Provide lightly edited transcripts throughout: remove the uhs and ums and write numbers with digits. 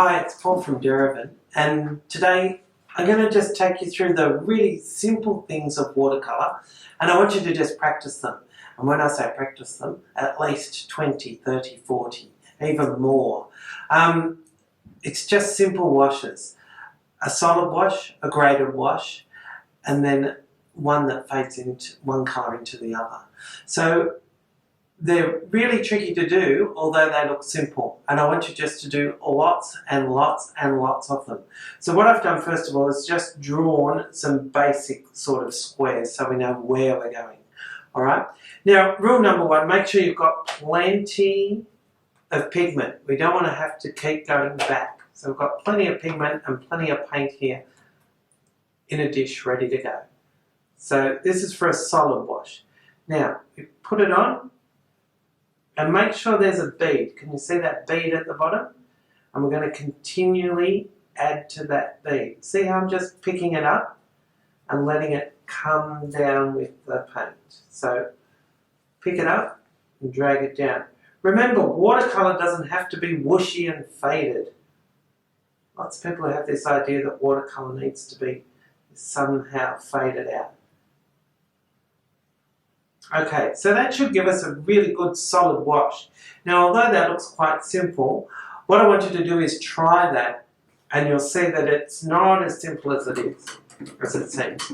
Hi, it's Paul from Derivan, and today I'm going to just take you through the really simple things of watercolour, and I want you to just practice them. And when I say practice them, at least 20, 30, 40, even more. It's just simple washes. A solid wash, a graded wash, and then one that fades into one colour into the other. So they're really tricky to do, although they look simple. And I want you just to do lots and lots and lots of them. So what I've done first of all is just drawn some basic sort of squares so we know where we're going. All right. Now, rule number one, make sure you've got plenty of pigment. We don't want to have to keep going back. So we've got plenty of pigment and plenty of paint here in a dish ready to go. So this is for a solid wash. Now, we put it on. And make sure there's a bead. Can you see that bead at the bottom? And we're going to continually add to that bead. See how I'm just picking it up and letting it come down with the paint. So pick it up and drag it down. Remember, watercolour doesn't have to be whooshy and faded. Lots of people have this idea that watercolour needs to be somehow faded out. Okay, so that should give us a really good solid wash. Now, although that looks quite simple, what I want you to do is try that, and you'll see that it's not as simple as it seems.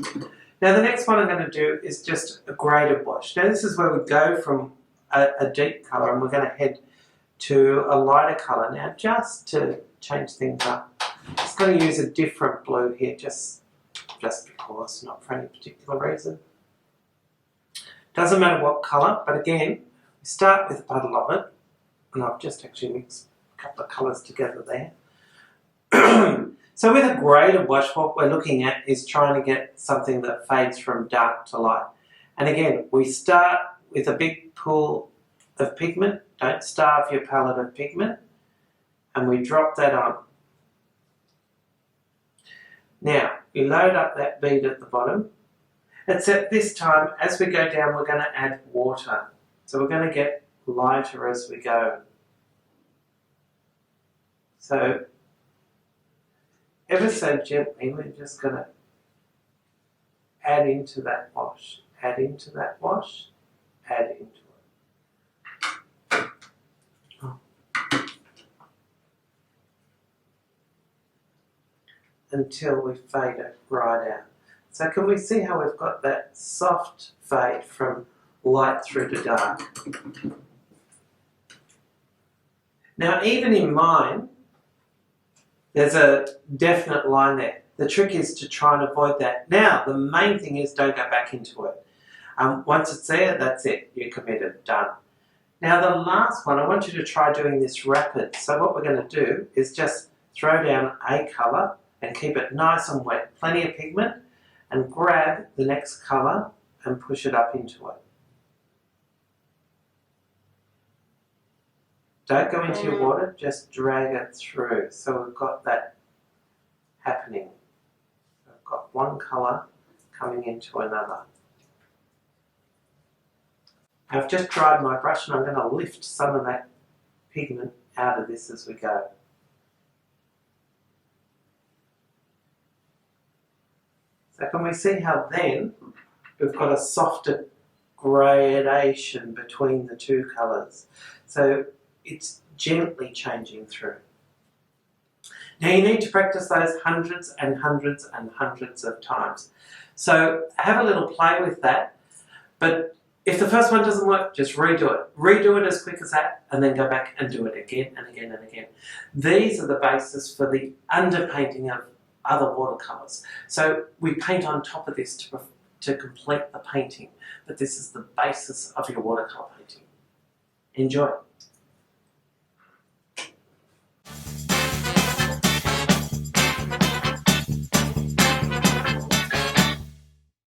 Now, the next one I'm going to do is just a graded wash. Now, this is where we go from a deep colour, and we're going to head to a lighter colour. Now, just to change things up, I'm just going to use a different blue here, just because, not for any particular reason. Doesn't matter what colour, but again, we start with a puddle of it, and I've just actually mixed a couple of colours together there. So with a graded wash, what we're looking at is trying to get something that fades from dark to light. And again, we start with a big pool of pigment. Don't starve your palette of pigment. And we drop that on. Now, we load up that bead at the bottom. Except this time, as we go down, we're going to add water. So we're going to get lighter as we go. So, ever so gently, we're just going to add into that wash, add into that wash, add into it. Until we fade it right out. So can we see how we've got that soft fade from light through to dark? Now, even in mine, there's a definite line there. The trick is to try and avoid that. Now, the main thing is don't go back into it. Once it's there, that's it. You're committed. Done. Now, the last one, I want you to try doing this rapid. So what we're going to do is just throw down a colour and keep it nice and wet. Plenty of pigment. And grab the next colour and push it up into it. Don't go into your water, just drag it through. So we've got that happening. I've got one colour coming into another. I've just dried my brush and I'm going to lift some of that pigment out of this as we go. So can we see how then we've got a softer gradation between the two colours. So it's gently changing through. Now you need to practice those hundreds and hundreds and hundreds of times. So have a little play with that, but if the first one doesn't work, just redo it. Redo it as quick as that and then go back and do it again and again and again. These are the basis for the underpainting of other watercolours. So we paint on top of this to complete the painting, but this is the basis of your watercolour painting. Enjoy.